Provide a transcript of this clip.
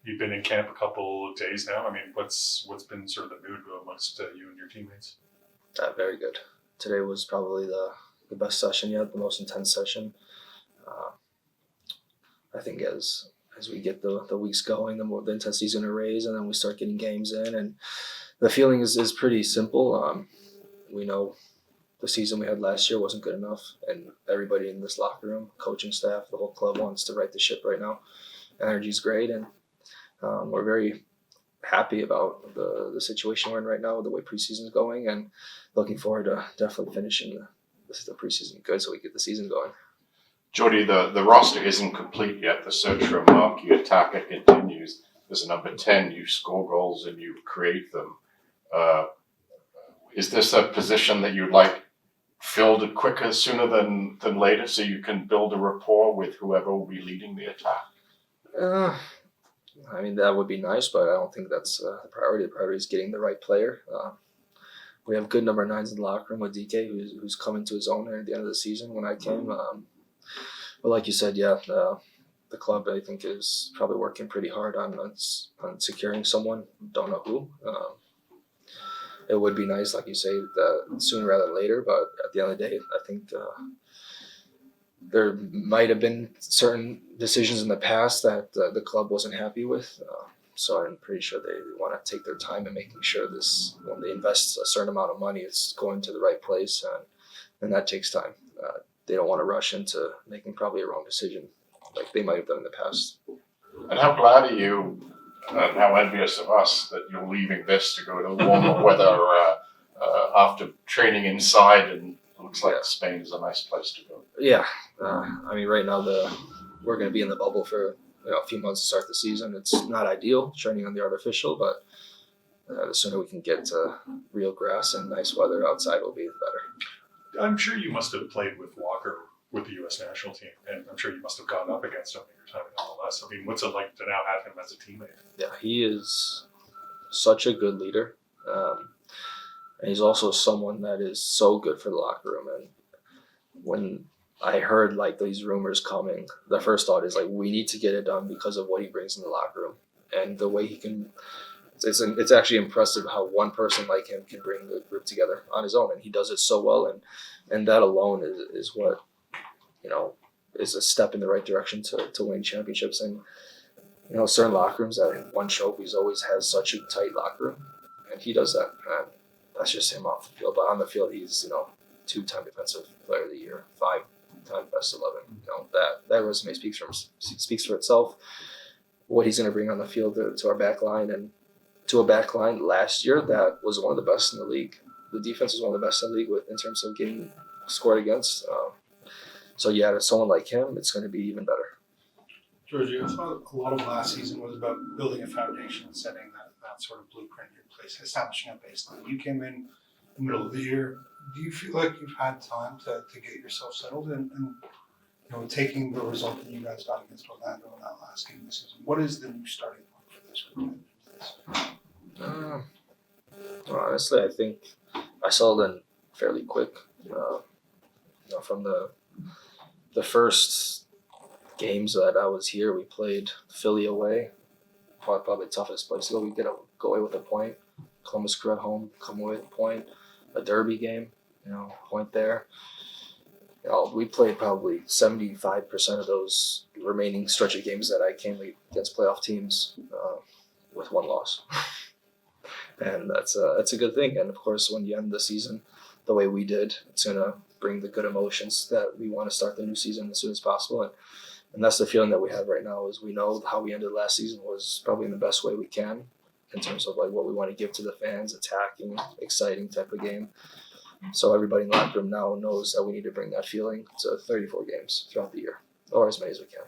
You've been in camp a couple of days now. I mean, what's been sort of the mood amongst you and your teammates? Very good. Today was probably the best session yet, the most intense session. I think as we get the weeks going, the more the intensity is going to raise, and then we start getting games in, and the feeling is pretty simple. We know the season we had last year wasn't good enough, and everybody in this locker room, coaching staff, the whole club wants to right the ship right now. Energy's great, and we're very happy about the situation we're in right now, the way preseason's going, and looking forward to definitely finishing the preseason good so we get the season going. Djordje, the roster isn't complete yet. The search for a marquee attacker continues. There's a number 10. You score goals and you create them. Is this a position that you'd like filled quicker, sooner than later, so you can build a rapport with whoever will be leading the attack? I mean, that would be nice, but I don't think that's the priority. The priority is getting the right player. We have good number 9s in the locker room with DK, who's come into his own at the end of the season when I came. But like you said, the club, I think, is probably working pretty hard on securing someone. Don't know who. It would be nice, like you say, sooner rather than later. But at the end of the day, I think there might have been certain decisions in the past that the club wasn't happy with. So I'm pretty sure they want to take their time in making sure when they invest a certain amount of money, it's going to the right place, and that takes time. They don't want to rush into making probably a wrong decision like they might have done in the past. And how glad are you and how envious of us that you're leaving this to go to warmer weather after training inside, and it looks like Spain is a nice place to go. Yeah. I mean, right now we're going to be in the bubble for a few months to start the season. It's not ideal training on the artificial, but the sooner we can get to real grass and nice weather outside will be better. I'm sure you must have played with Walker with the U.S. national team, and I'm sure you must have gone up against him in your time in MLS. I mean, what's it like to now have him as a teammate? Yeah, he is such a good leader. And he's also someone that is so good for the locker room. And when I heard these rumors coming, the first thought is we need to get it done because of what he brings in the locker room and the way he can. It's actually impressive how one person like him can bring the group together on his own, and he does it so well. And that alone is what is a step in the right direction to win championships. And certain locker rooms that one trophies always has such a tight locker room, and he does that. And that's just him off the field, but on the field he's 2-time defensive player of the year, 5-time best 11. That resume speaks for itself. What he's going to bring on the field to our back line, and to a back line last year that was one of the best in the league. The defense was one of the best in the league in terms of getting scored against. So to someone like him, it's going to be even better. Djordje, I thought a lot of last season was about building a foundation and setting that sort of blueprint in place, establishing a baseline. You came in the middle of the year. Do you feel like you've had time to get yourself settled and taking the result that you guys got against Orlando in that last game this season? What is the new starting point for this group? Honestly, I think I settled in fairly quick. From the first games that I was here, we played Philly away, probably the toughest place to go. We go away with a point. Columbus Crew at home, come away with a point. A derby game, point there. We played probably 75% of those remaining stretch of games that I came against playoff teams with one loss. And that's a good thing. And of course, when you end the season the way we did, it's going to bring the good emotions that we want to start the new season as soon as possible. And that's the feeling that we have right now, is we know how we ended last season was probably in the best way we can in terms of what we want to give to the fans, attacking, exciting type of game. So everybody in the locker room now knows that we need to bring that feeling to 34 games throughout the year, or as many as we can.